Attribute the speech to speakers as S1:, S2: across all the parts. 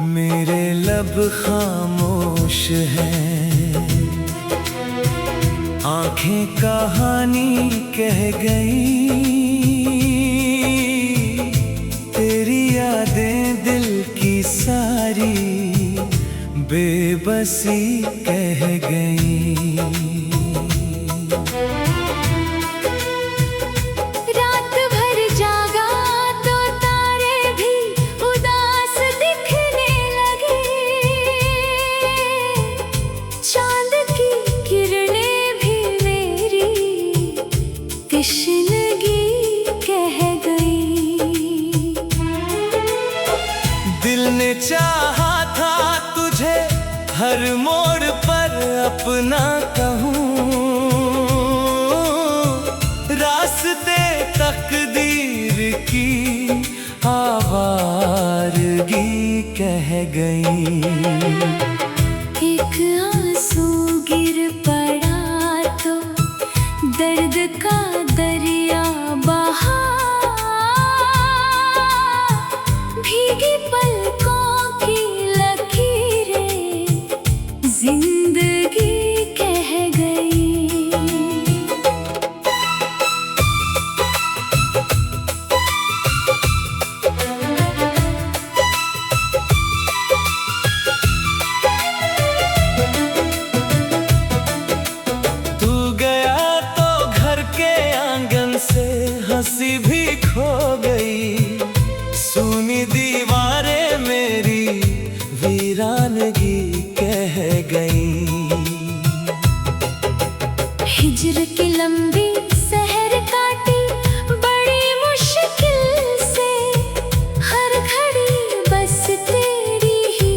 S1: मेरे लब खामोश हैं, आंखें कहानी कह गई, तेरी यादें दिल की सारी बेबसी कह गई। दिल ने चाहा था तुझे हर मोड़ पर अपना कहूँ, रास्ते तकदीर की आवारगी कह गई।
S2: एक आंसू गिर पड़ा तो दर्द का दरिया बहा, भीगी पलकों की लकीरें जिंदगी कह गई।
S1: तू गया तो घर के आंगन से हंसी भी खो गई, सुनी दीवारें मेरी वीरानगी कह गई।
S2: हिज्र की लंबी सहर काटी बड़ी मुश्किल से, हर घड़ी बस तेरी ही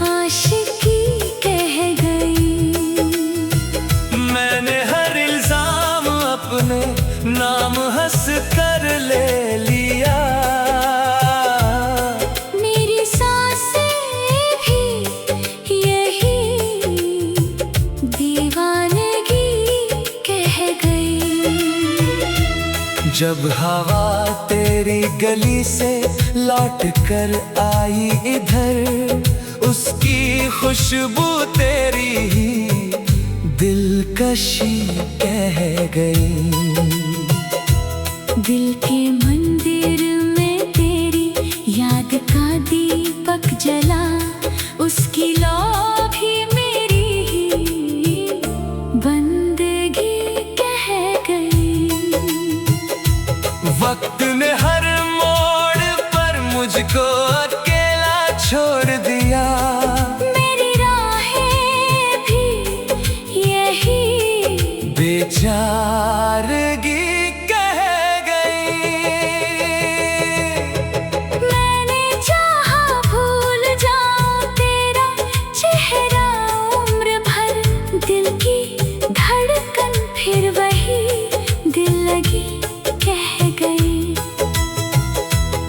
S2: आशिकी कह गई।
S1: मैंने हर इल्जाम अपने नाम हंस कर ले लिया, जब हवा तेरी गली से लौट कर आई इधर, उसकी खुशबू तेरी ही दिलकशी कह गई।
S2: दिल के मंदिर में तेरी याद का दीपक जला, उसकी लौ भी मेरी ही बंदगी कह गई।
S1: वक्त ने हर मोड़ पर मुझको अकेला छोड़ दिया,
S2: मेरी राहें भी यही
S1: बेचारगी कह गई।
S2: मैंने चाहा भूल जाऊं तेरा चेहरा उम्र भर, दिल की धड़कन फिर वही दिल लगी कह गई।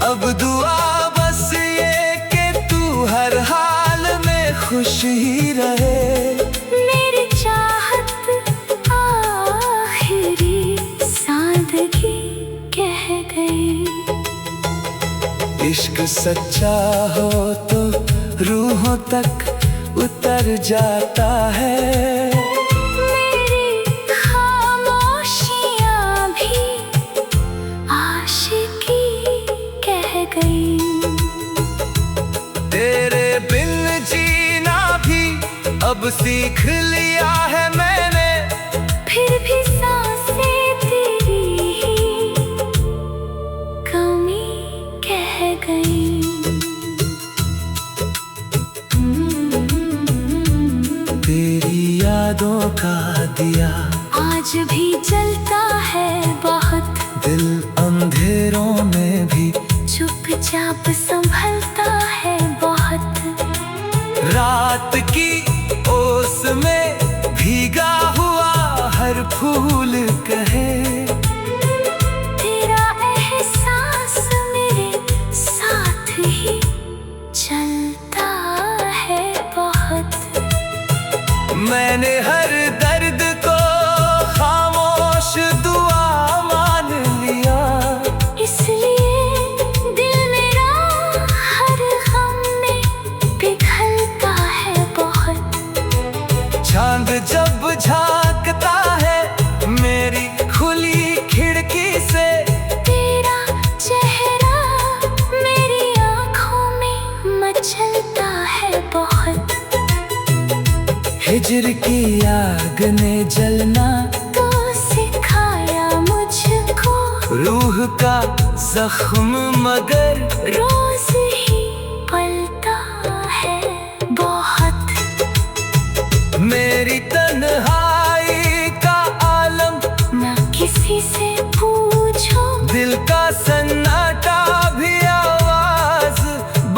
S1: अब दुआ बस ये कि तू हर हाल में खुश ही रहे,
S2: मेरी चाहत आखिरी सादगी कह गई।
S1: इश्क सच्चा हो तो रूहों तक उतर जाता है, तेरे बिन जीना भी अब सीख लिया है मैंने,
S2: फिर भी सांसें तेरी ही कमी कह गई।
S1: तेरी यादों का दिया
S2: आज भी जलता है बहुत,
S1: दिल अंधेरों में भी
S2: चुपचाप संभलता है बहुत। ही चलता है बहुत।
S1: मैंने हर दर्द को खामोश दुआ मान लिया,
S2: इसलिए दिल मेरा हर गम में पिघलता है बहुत।
S1: चांद जब झांकता है मेरी खुली खिड़की से,
S2: तेरा चेहरा मेरी आँखों में मचलता है बहुत।
S1: हिज्र की आग ने जलना
S2: तो सिखाया मुझको,
S1: रूह का जख्म मगर
S2: रोज ही पलता है बहुत।
S1: मेरी तन्हाई का आलम
S2: ना किसी से पूछो,
S1: दिल का सन्नाटा भी आवाज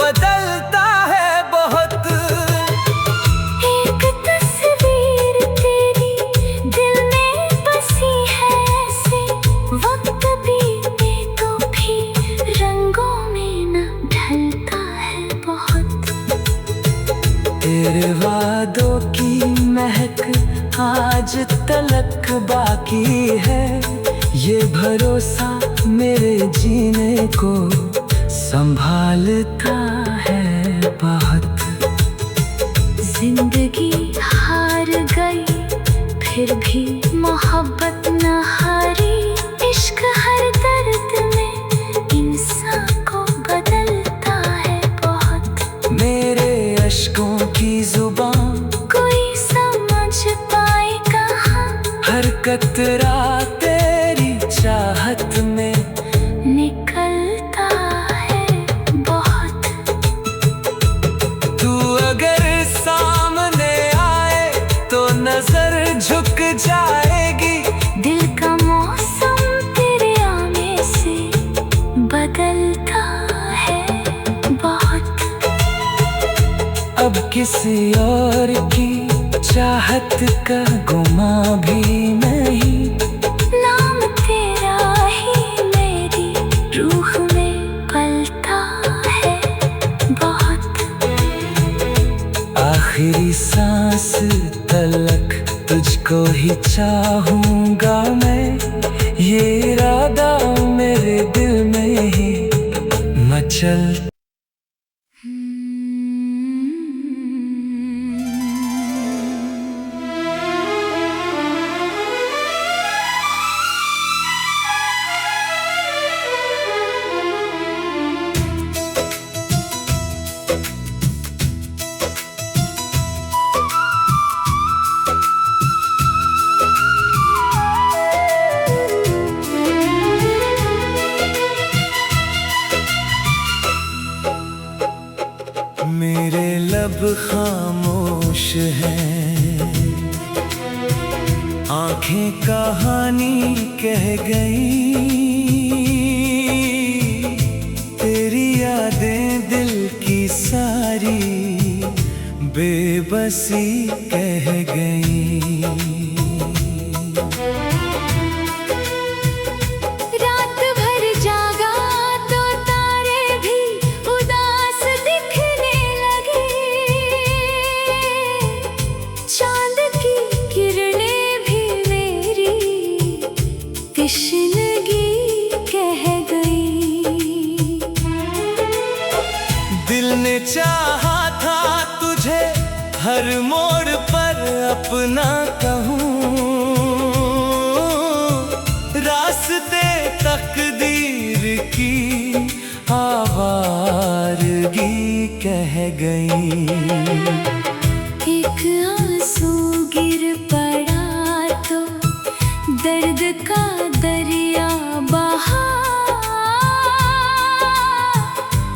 S1: बदलता है बहुत।
S2: एक तस्वीर तेरी दिल में बसी है ऐसे, वक्त बीते तो भी रंगों में न ढलता है बहुत।
S1: तेरे वादों की महक आज तलक बाकी है, ये भरोसा मेरे जीने को संभालता है बहुत।
S2: जिंदगी हार गई फिर भी मोहब्बत न हारी, इश्क हर दर्द में इंसान को बदलता है बहुत।
S1: मेरे अश्कों की जुबान
S2: कोई समझ पाए कहाँ,
S1: हर कतरा तेरी चाहत में
S2: निकलता है बहुत।
S1: तू अगर सामने आए तो नजर झुक जाएगी,
S2: दिल का मौसम तेरे आने से बदलता है बहुत।
S1: अब किसी और की चाहत का गुमा भी नहीं,
S2: नाम तेरा ही मेरी रूह में पलता है बहुत।
S1: आखिरी सांस तलक तुझको ही चाहूंगा मैं, ये इरादा मेरे दिल में ही मचल। मेरे लब खामोश हैं, आंखें कहानी कह गई, तेरी यादें दिल की सारी बेबसी कह गई।
S2: रात भर जागा तो तारे भी उदास दिखने लगे, चांद की किरणें भी मेरी तिश्नगी कह गई।
S1: दिल ने चाहा था तुझे हर मोड़ पर अपना कहूँ, रास्ते तकदीर की आवारगी कह गई।
S2: एक आंसू गिर पड़ा तो दर्द का दरिया बहा,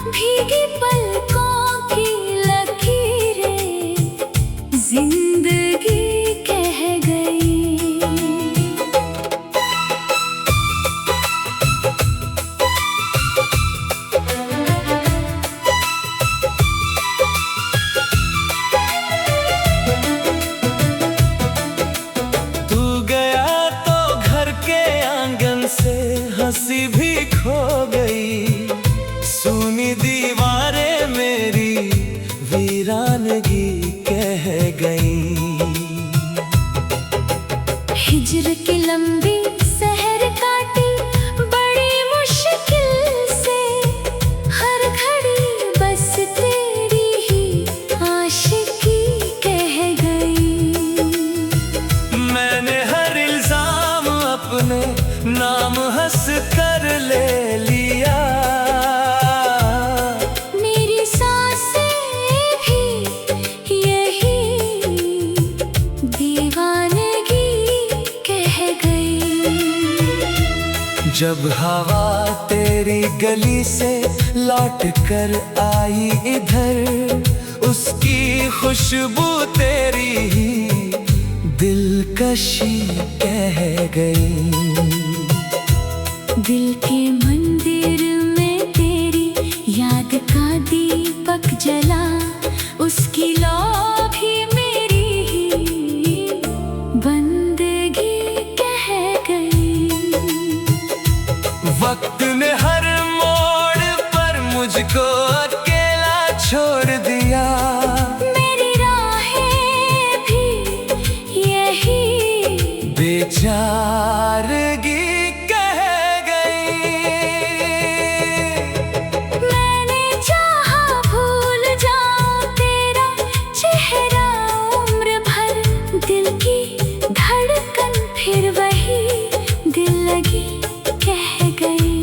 S2: भीगी पलकों की लकीरें जिंदगी कह गई।
S1: तू गया तो घर के सादगी कह गई।
S2: हिज्र की लंबी सहर काटी बड़ी मुश्किल से, हर घड़ी बस तेरी ही आशिकी कह गई।
S1: मैंने हर इल्जाम अपने नाम हंस कर ले लिया,
S2: मेरी सांसें भी यही दीवानगी कह गई।
S1: जब हवा तेरी गली से लौट कर आई इधर, उसकी खुशबू तेरी ही दिलकशी कह गई।
S2: दिल के मंदिर में तेरी याद का दीपक जला, उसकी लौ भी मेरी ही बंदगी कह गई।
S1: वक्त ने हर मोड़ पर मुझको अकेला छोड़ दिया,
S2: मेरी राहें भी यही
S1: बेचारगी कह गई।
S2: मैंने चाहा भूल जाऊं तेरा चेहरा उम्र भर, दिल की धड़कन फिर वही दिल लगी कह गई।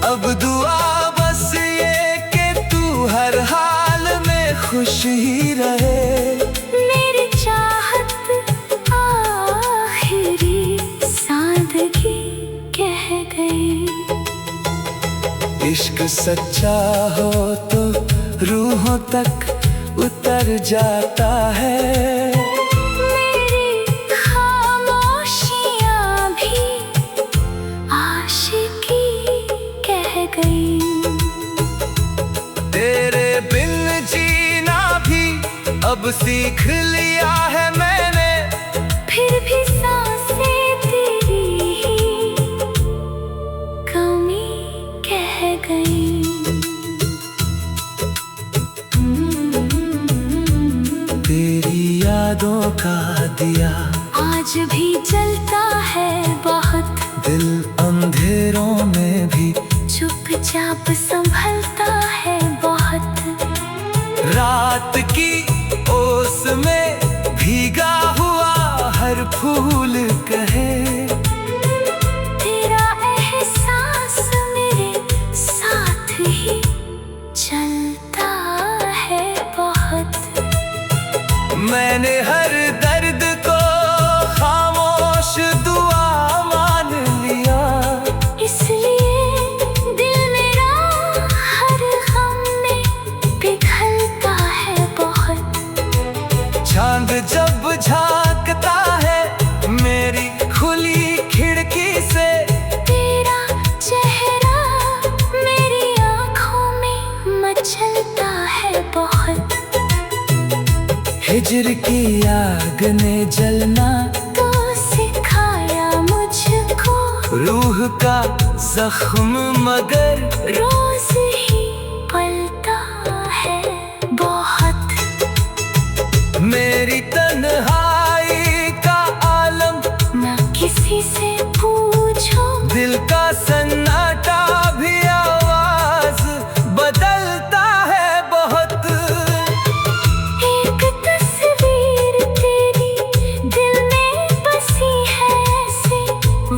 S1: अब दुआ बस ये कि तू हर हाल में खुश ही रहे,
S2: मेरी चाहत आखिरी सादगी कह गई।
S1: इश्क सच्चा हो तो रूहों तक उतर जाता है,
S2: मेरी खामोशियां भी आशिकी कह गई।
S1: तेरे बिन जीना भी अब सीख लिया है मैंने,
S2: फिर भी सांसें तेरी ही कमी कह गई।
S1: तेरी यादों का दिया
S2: आज भी जलता है बहुत,
S1: दिल अंधेरों में भी
S2: चुपचाप संभलता है बहुत।
S1: रात की ओस में भीगा हुआ हर फूल कहे,
S2: तेरा एहसास मेरे साथ ही चलता है बहुत।
S1: मैंने हर दर्द को खामोश दुआ मान लिया,
S2: इसलिए दिल मेरा हर गम में पिघलता है बहुत।
S1: चांद जब झांकता है मेरी खुली खिड़की से,
S2: तेरा चेहरा मेरी आँखों में मचलता है बहुत।
S1: हिज्र की आग ने जलना
S2: तो सिखाया मुझको,
S1: रूह का जख्म मगर
S2: रोज ही पलता है बहुत।
S1: मेरी तन्हाई का आलम
S2: न किसी से पूछो,
S1: दिल का सन्नाटा भी आवाज बदलता है बहुत।
S2: एक तस्वीर तेरी दिल में बसी है ऐसे,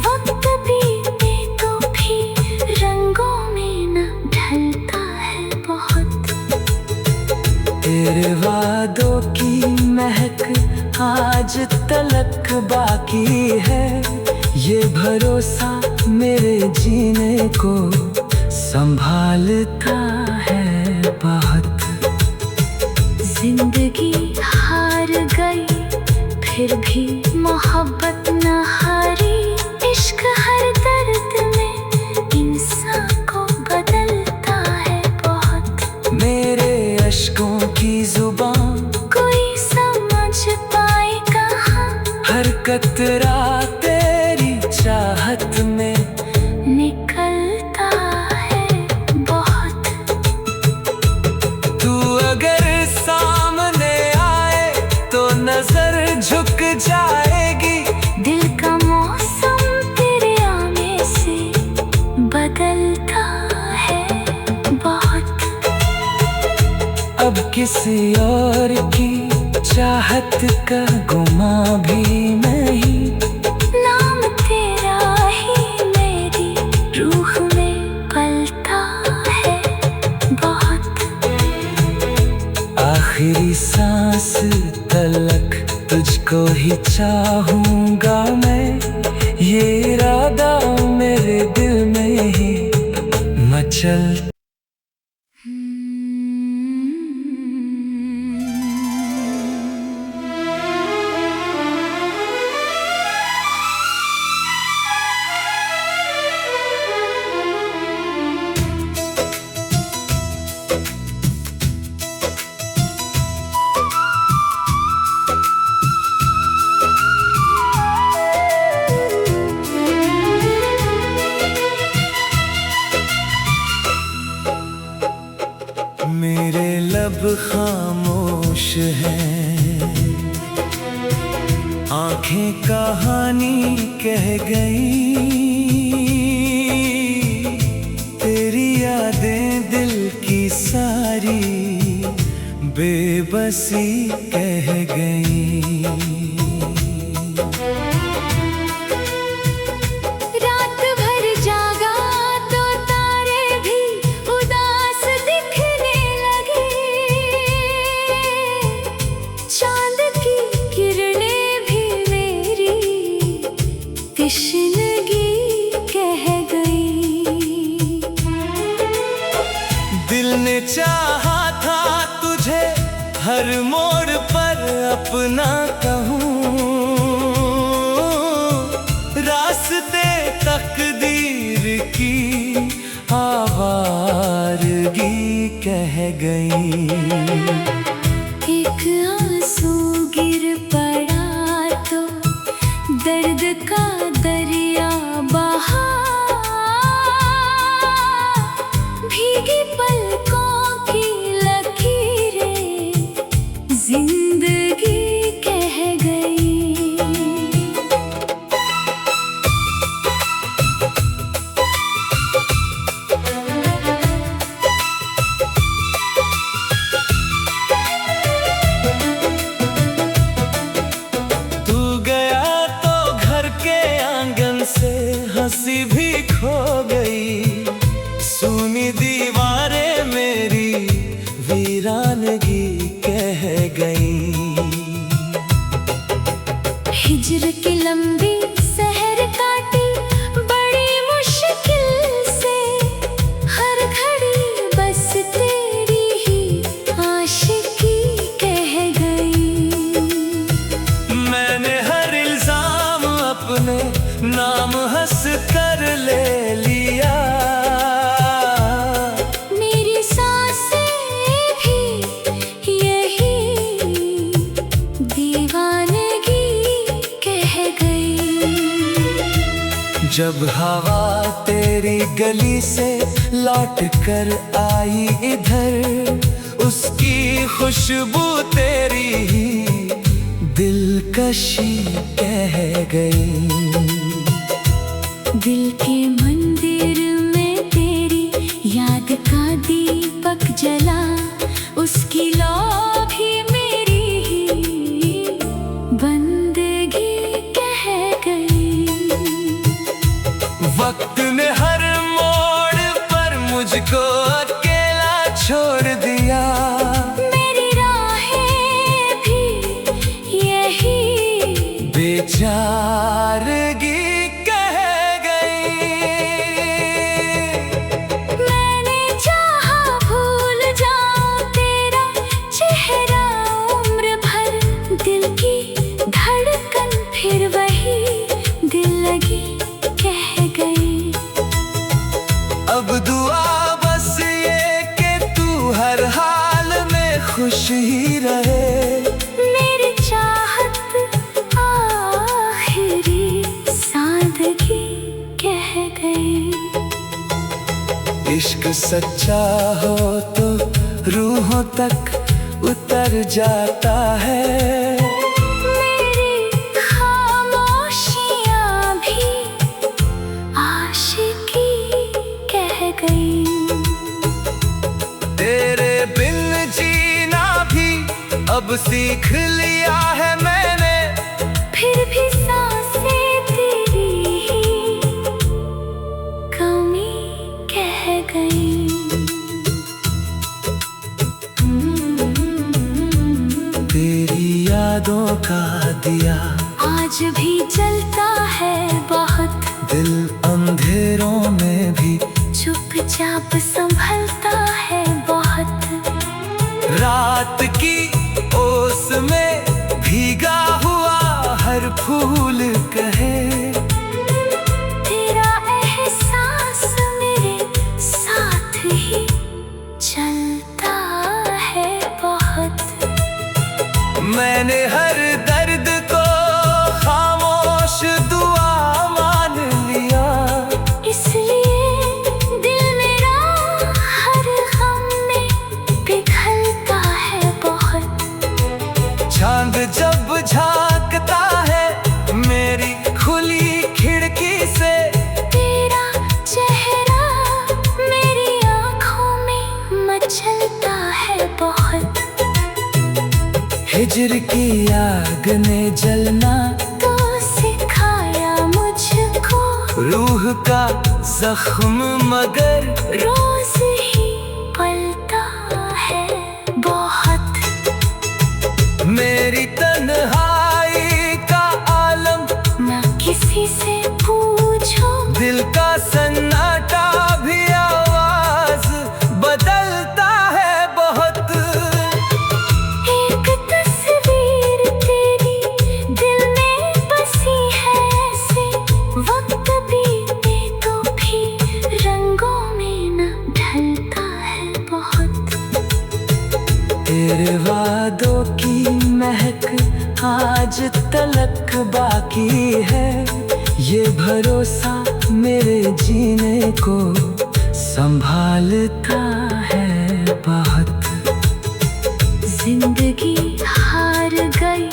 S2: वक्त बीते तो भी रंगों में न ढलता है बहुत।
S1: तेरे वादों की महक आज तलक बाकी है, ये भरोसा मेरे जीने को संभालता है बहुत।
S2: जिंदगी हार गई फिर भी मोहब्बत न हारी, इश्क हर दर्द में इंसान को बदलता है बहुत।
S1: मेरे अश्कों की जुबान
S2: कोई समझ पाए कहाँ,
S1: हर कतरा तेरी चाहत में
S2: निकलता है बहुत।
S1: तू अगर अब किसी और की चाहत का गुमा भी नहीं।
S2: नाम तेरा ही मेरी रूह में पलता है बहुत।
S1: आखिरी सांस तलक तुझको ही चाहूंगा मैं, ये इरादा मेरे दिल में ही मचल। मेरे लब खामोश हैं, आंखें कहानी कह गई। तेरी यादें दिल की सारी बेबसी कह गई।
S2: तशनगी कह गई।
S1: दिल ने चाहा था तुझे हर मोड़ पर अपना कहूँ, रास्ते तकदीर की आवारगी कह गई।
S2: एक आंसू गिर पड़ा तो दर्द का दरिया बहा, भीगी पलकों की लकीरें जिंदगी कह गई।
S1: हंसी भी खो गई, सुनी दीवारें मेरी वीरानगी कह गई।
S2: हिज्र की लंबी सहर काटी बड़ी मुश्किल से, हर घड़ी बस तेरी ही आशिकी कह गई।
S1: मैंने हर इल्जाम अपने नाम हंस कर ले लिया,
S2: मेरी सांसें भी यही दीवानगी कह गई।
S1: जब हवा तेरी गली से लौट कर आई इधर, उसकी खुशबू तेरी ही दिलकशी कह गई।
S2: दिल के मंदिर में तेरी याद का दीपक जला, उसकी लौ भी मेरी ही बंदगी कह गई।
S1: वक्त ने हर मोड़ पर मुझको अकेला छोड़ दिया,
S2: मेरी राहें भी यही
S1: बेचारगी खुश ही रहे।
S2: मेरी चाहत आखिरी सादगी कह गई।
S1: इश्क सच्चा हो तो रूहों तक उतर जाता है।
S2: मेरी खामोशियाँ भी आशिकी कह गई।
S1: तेरे बिन जी अब सीख लिया है मैंने,
S2: फिर भी सांसें तेरी ही कमी कह गई।
S1: तेरी यादों का दिया
S2: आज भी जलता है बहुत,
S1: दिल अंधेरों में भी
S2: चुपचाप संभलता है बहुत।
S1: रात की ओस में भीगा हुआ हर फूल कहे,
S2: तेरा एहसास मेरे साथ ही चलता है बहुत।
S1: मैंने हर दर्द को खामोश दुआ मान लिया,
S2: इसलिए दिल मेरा हर गम में पिघलता है बहुत।
S1: चांद जब झांकता है मेरी खुली खिड़की से,
S2: तेरा चेहरा मेरी आँखों में मचलता है बहुत।
S1: हिज्र की आग ने जलना
S2: तो सिखाया मुझको,
S1: रूह का जख्म मगर
S2: रोज ही पलता है बहुत।
S1: मेरी तन्हाई का आलम
S2: ना किसी से पूछो,
S1: दिल का सन्नाटा भी आवाज बदलता है बहुत।
S2: एक तस्वीर तेरी दिल में बसी है ऐसे, वक्त बीते तो भी रंगों में न ढलता है बहुत।
S1: तेरे वादों की महक आज तलक बाकी है, ये भरोसा मेरे जीने को संभालता है बहुत।
S2: जिंदगी हार गई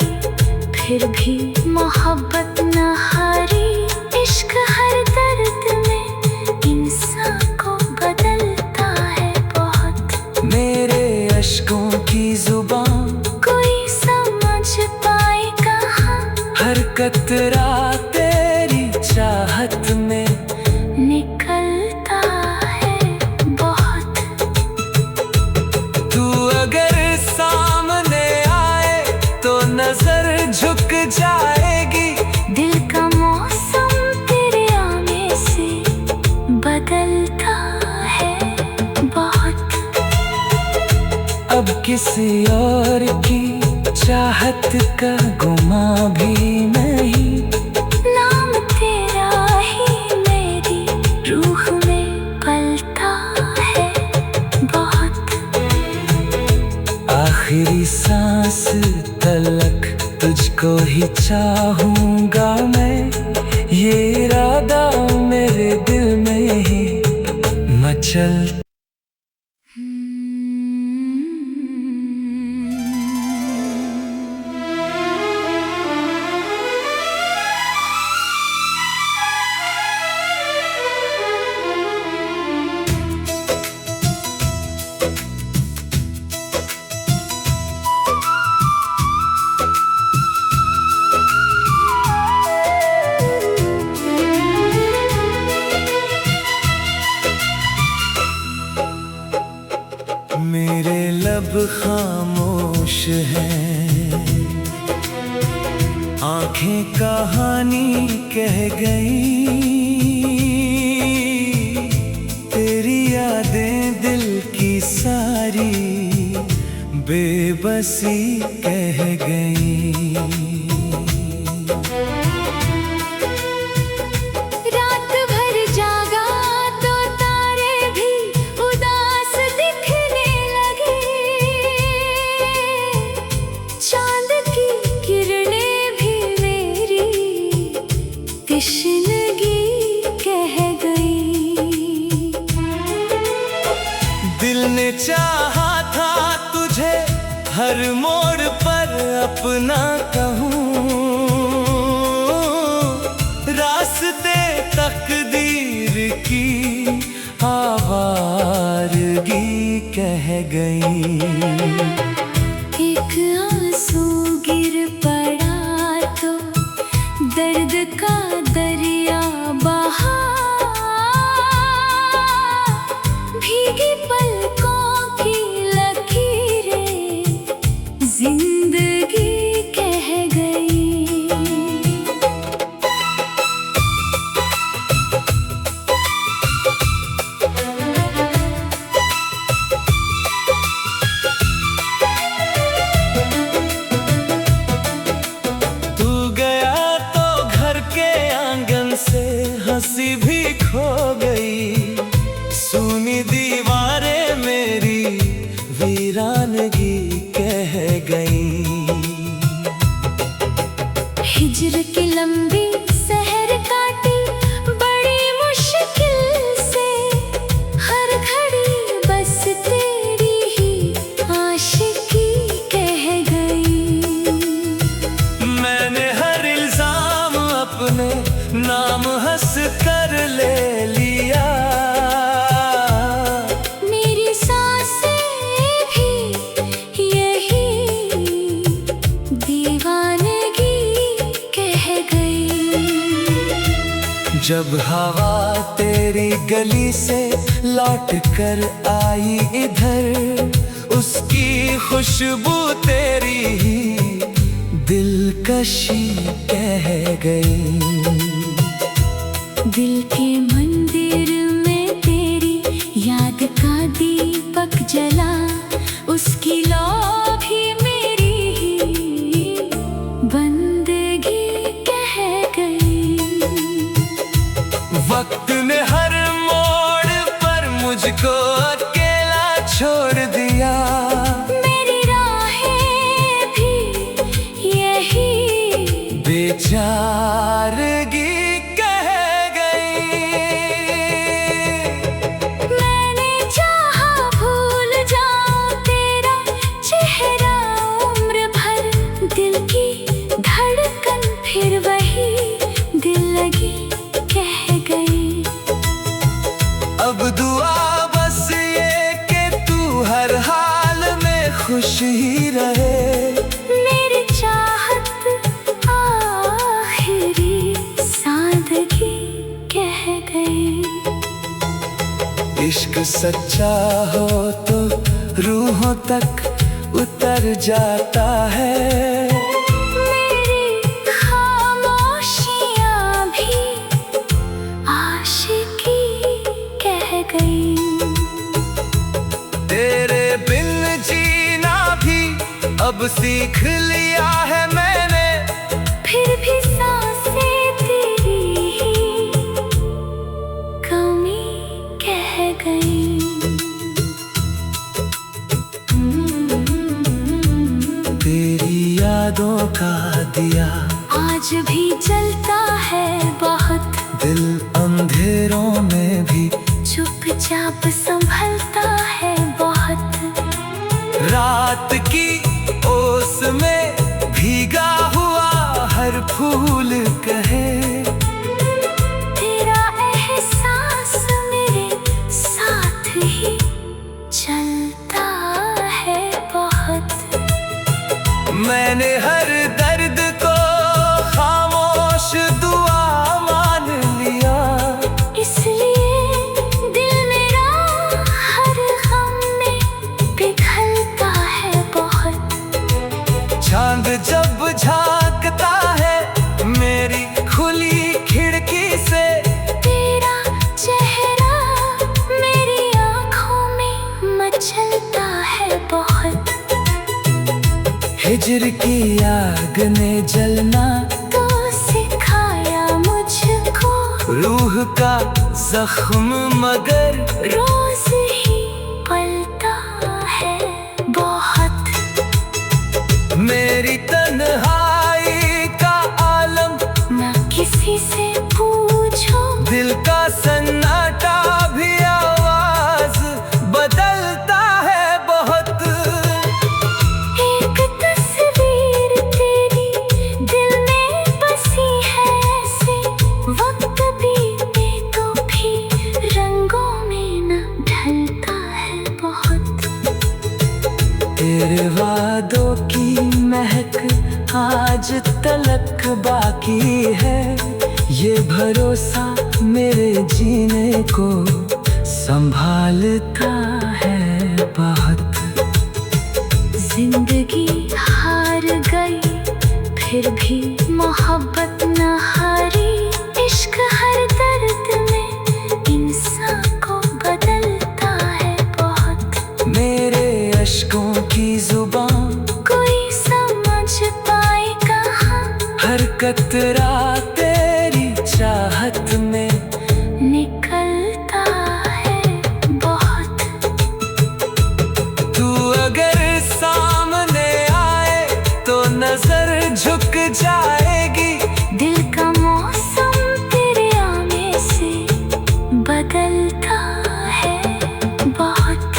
S2: फिर भी मोहब्बत न हारी, इश्क हर दर्द में इंसान को बदलता है बहुत।
S1: मेरे अश्कों की जुबान
S2: कोई समझ पाए कहाँ,
S1: हर कतरा तेरी चाहत में
S2: निकलता है बहुत।
S1: तू अगर सामने आए तो नजर झुक जाएगी,
S2: दिल का मौसम तेरे आने से बदलता है बहुत।
S1: अब किसी और की चाहत का गुमा भी नहीं,
S2: नाम तेरा ही मेरी रूह में पलता है बहुत।
S1: आखिरी सांस तलक तुझको ही चाहूंगा मैं, ये इरादा मेरे दिल में ही मचल। मेरे लब खामोश हैं, आंखें कहानी कह गई, तेरी यादें दिल की सारी बेबसी कह गई।
S2: रात भर जागा तो तारे भी उदास दिखने लगे, चांद की किरणें भी मेरी तिश्नगी कह गई।
S1: दिल ने चाहा था तुझे हर मोड़ पर अपना कहूँ, रास्ते तकदीर की आवारगी कह गई।
S2: एक आंसू गिर पड़ा तो दर्द का दरिया बहा, भीगी पलकों की लकीरें जिंदगी कह गई।
S1: हंसी भी खो गई, सुनी दीवारें मेरी वीरानगी कह गई।
S2: हिज्र की लंबी सहर काटी बड़ी मुश्किल से, हर घड़ी बस तेरी ही आशिकी कह गई।
S1: मैंने हर इल्जाम अपने नाम हंस कर ले लिया,
S2: मेरी सांसें भी यही दीवानगी कह गई।
S1: जब हवा तेरी गली से लौट कर आई इधर, उसकी खुशबू तेरी ही दिलकशी कह गई।
S2: दिल के मंदिर में तेरी याद का दीपक जला, उसकी लौ भी मेरी ही बंदगी कह गई।
S1: वक्त ने हर मोड़ पर मुझको अकेला छोड़ दिया,
S2: मेरी राहें भी यही
S1: बेचारगी कह गई।
S2: मैंने चाहा भूल जाऊं तेरा चेहरा उम्र भर, दिल की धड़कन फिर वही दिल लगी कह गई।
S1: अब दुआ बस ये कि तू हर हाल में खुश ही रहे,
S2: मेरी चाहत आखिरी सादगी कह गई।
S1: इश्क सच्चा हो तो रूहों तक उतर जाता है,
S2: मेरी खामोशियां भी आशिकी कह गई।
S1: तेरे बिन जीना भी अब सीख लिया है मैंने,
S2: फिर भी सांसें तेरी ही कमी कह गई।
S1: तेरी यादों का दिया
S2: आज भी जलता है बहुत,
S1: दिल अंधेरों में भी
S2: चुपचाप संभलता है बहुत।
S1: रात की ओस में भीगा हुआ हर फूल कहे,
S2: तेरा एहसास मेरे साथ ही चलता है बहुत।
S1: मैंने हर दर्द को खामोश दुआ मान लिया,
S2: इसलिए दिल मेरा हर गम में पिघलता है बहुत।
S1: चांद जब झांकता है मेरी खुली खिड़की से,
S2: तेरा चेहरा मेरी आँखों में मचलता है बहुत।
S1: हिज्र की आग ने जलना
S2: तो सिखाया मुझको,
S1: रूह का जख्म मगर
S2: रोज ही पलता है बहुत।
S1: मेरी तन्हाई का आलम
S2: ना किसी से पूछो,
S1: दिल का सन्नाटा भी आवाज बदलता है बहुत।
S2: एक तस्वीर तेरी दिल में बसी है ऐसे, वक्त बीते तो भी रंगों में न ढलता है बहुत।
S1: तेरे वादों की महक आज तलक बाकी है। ये भरोसा मेरे जीने को संभालता है बहुत।
S2: जिंदगी हार गई फिर भी मोहब्बत न हारी। इश्क हर दर्द में इंसान को बदलता है बहुत।
S1: मेरे अश्कों की जुबान
S2: कोई समझ पाए कहाँ,
S1: हर कतरा तेरी चाहत में
S2: निकलता है बहुत।
S1: तू अगर सामने आए तो नजर झुक जाएगी।
S2: दिल का मौसम तेरे आने से बदलता है बहुत।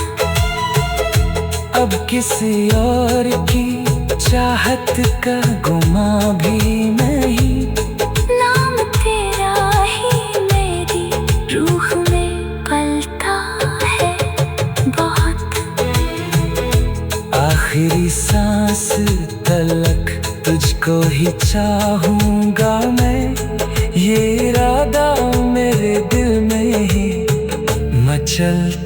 S1: अब किसी और की चाहत का गुमा भी नहीं।
S2: नाम तेरा ही मेरी रूह में पलता है बहुत।
S1: आखिरी सांस तलक तुझको ही चाहूंगा मैं। ये इरादा मेरे दिल में ही मचल।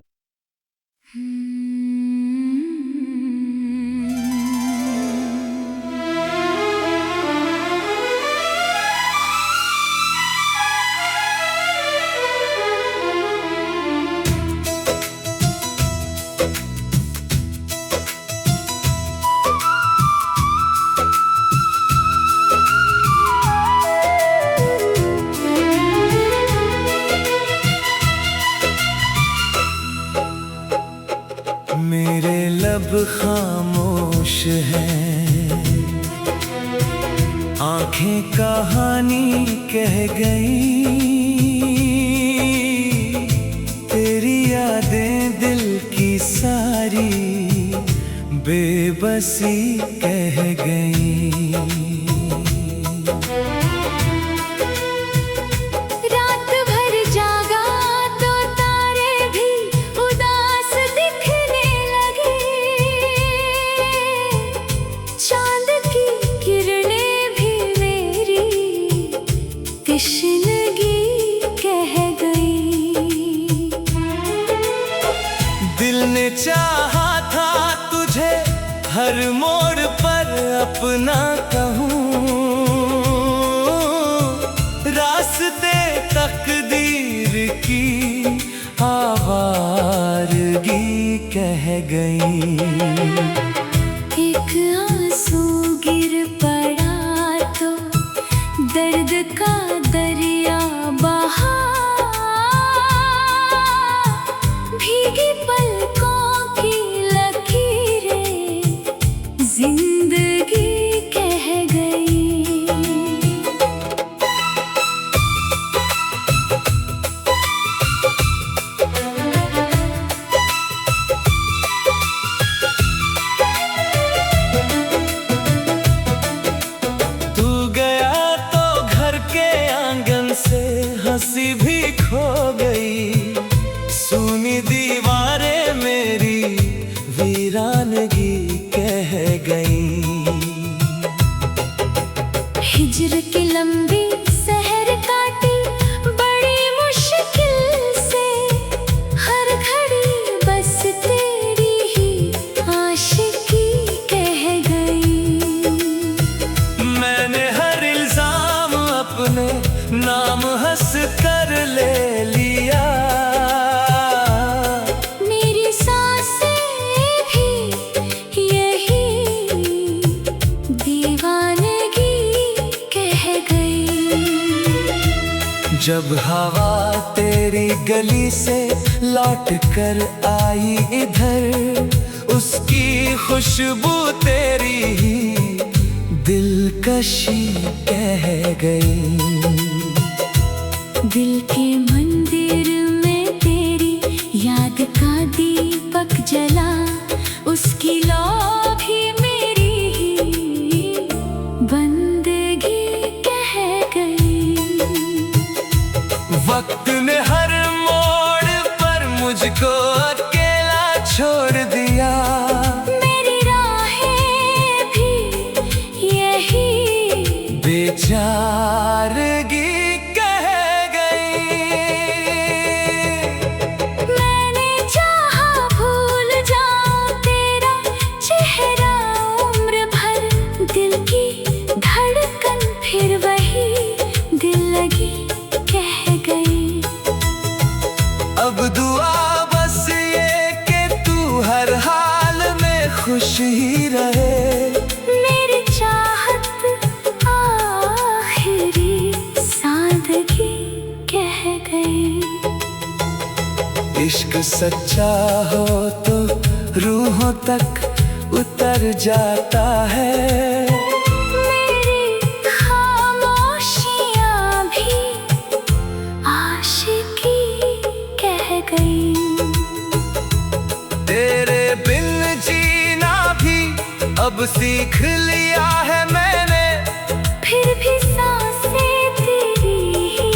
S1: मेरे लब खामोश हैं, आंखें कहानी कह गई। तेरी यादें दिल की सारी बेबसी कह गई।
S2: तशनगी कह गई।
S1: दिल ने चाहा था तुझे हर मोड़ पर अपना कहूँ। रास्ते तकदीर की आवारगी कह गई।
S2: एक आंसू गिर पड़ा तो दर्द का दरिया बहा। भीगी पलकों की लकीरें जिंदगी कह गई।
S1: हंसी भी खो गई। सुनी दीवारें मेरी वीरानगी कह गई।
S2: हिज्र की लंबी सहर काटी बड़ी मुश्किल से। हर घड़ी बस तेरी ही आशिकी कह गई।
S1: मैंने हर इल्जाम अपने नाम हंस कर ले लिया।
S2: मेरी सांसें भी यही दीवानगी कह गई।
S1: जब हवा तेरी गली से लौट कर आई इधर, उसकी खुशबू तेरी ही दिलकशी कह गई।
S2: दिल के मंदिर में तेरी याद का दीपक जला। उसकी लौ भी मेरी ही बंदगी कह गई।
S1: वक्त ने हर मोड़ पर मुझको अकेला छोड़ दिया।
S2: मेरी
S1: खुश ही रहे।
S2: मेरी चाहत आखिरी सादगी कह गई।
S1: इश्क सच्चा हो तो रूहों तक उतर जाता है।
S2: मेरी खामोशियाँ भी आशिकी कह गई।
S1: तेरे बिन जीना भी अब सीख लिया है मैंने।
S2: फिर भी सांसें तेरी ही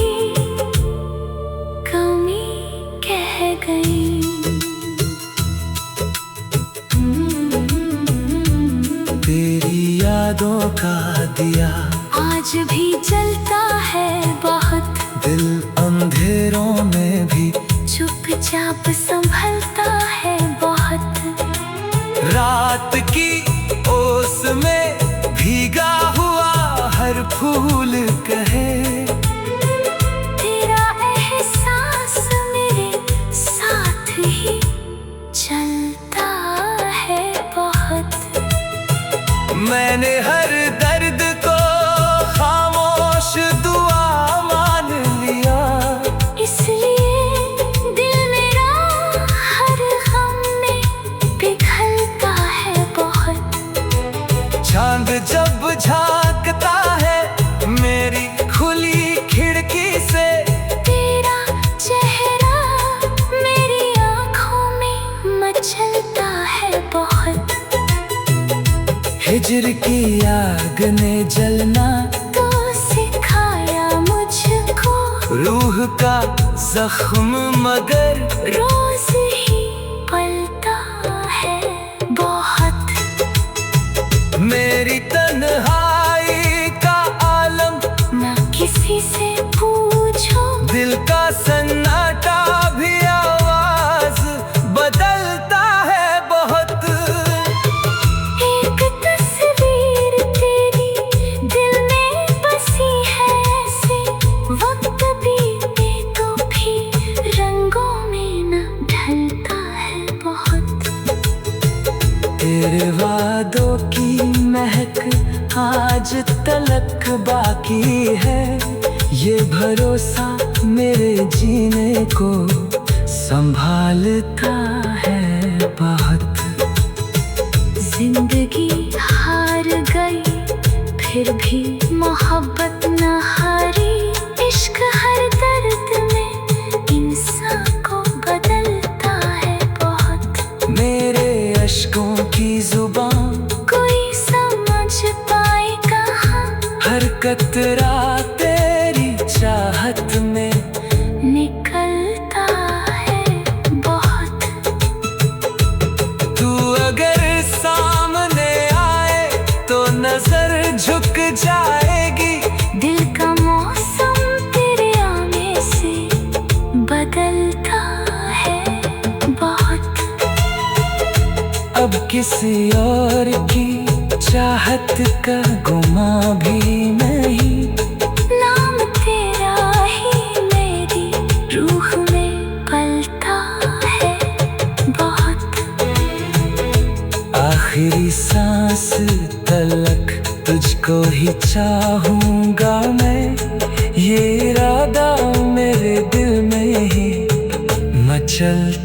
S2: कमी कह गई।
S1: तेरी यादों का दिया
S2: आज भी जलता है बहुत।
S1: दिल अंधेरों में भी
S2: चुपचाप संभलता है बहुत।
S1: रात की ओस में भीगा हुआ हर फूल कहे।
S2: तेरा एहसास मेरे साथ ही चलता है बहुत।
S1: मैंने हर दर्द को खामोश दुआ मान लिया।
S2: इसलिए दिल मेरा हर गम में पिघलता है बहुत।
S1: चांद जब झांकता है मेरी खुली खिड़की से।
S2: तेरा चेहरा मेरी आँखों में मचलता है बहुत।
S1: हिज्र की आग ने जलना
S2: तो सिखाया मुझको।
S1: रूह का जख्म मगर
S2: रोज ही पलता है बहुत।
S1: मेरी तन्हाई का आलम
S2: न किसी से पूछो।
S1: दिल का सन्नाटा भी आवाज बदलता है बहुत।
S2: एक तस्वीर तेरी दिल में बसी है ऐसे। वक्त बीते तो भी रंगों में न ढलता है बहुत।
S1: तेरे वादों की महक आज तलक बाकी है। ये भरोसा मेरे जीने को संभालता है बहुत।
S2: जिंदगी हार गई फिर भी मोहब्बत न हारी। इश्क हर दर्द में इंसान को बदलता है बहुत।
S1: मेरे अश्कों की जुबान
S2: कोई समझ पाए कहाँ।
S1: हर कतरा तेरी चाहत में
S2: निकलता है बहुत।
S1: तू अगर सामने आए तो नजर झुक जाएगी।
S2: दिल का मौसम तेरे आने से बदलता है बहुत।
S1: अब किसी और की चाहत का गुमा भी नहीं।
S2: नाम तेरा ही मेरी रूह में पलता है बहुत।
S1: आखिरी सांस तलक तुझको ही चाहूंगा मैं। ये इरादा मेरे दिल में ही मचल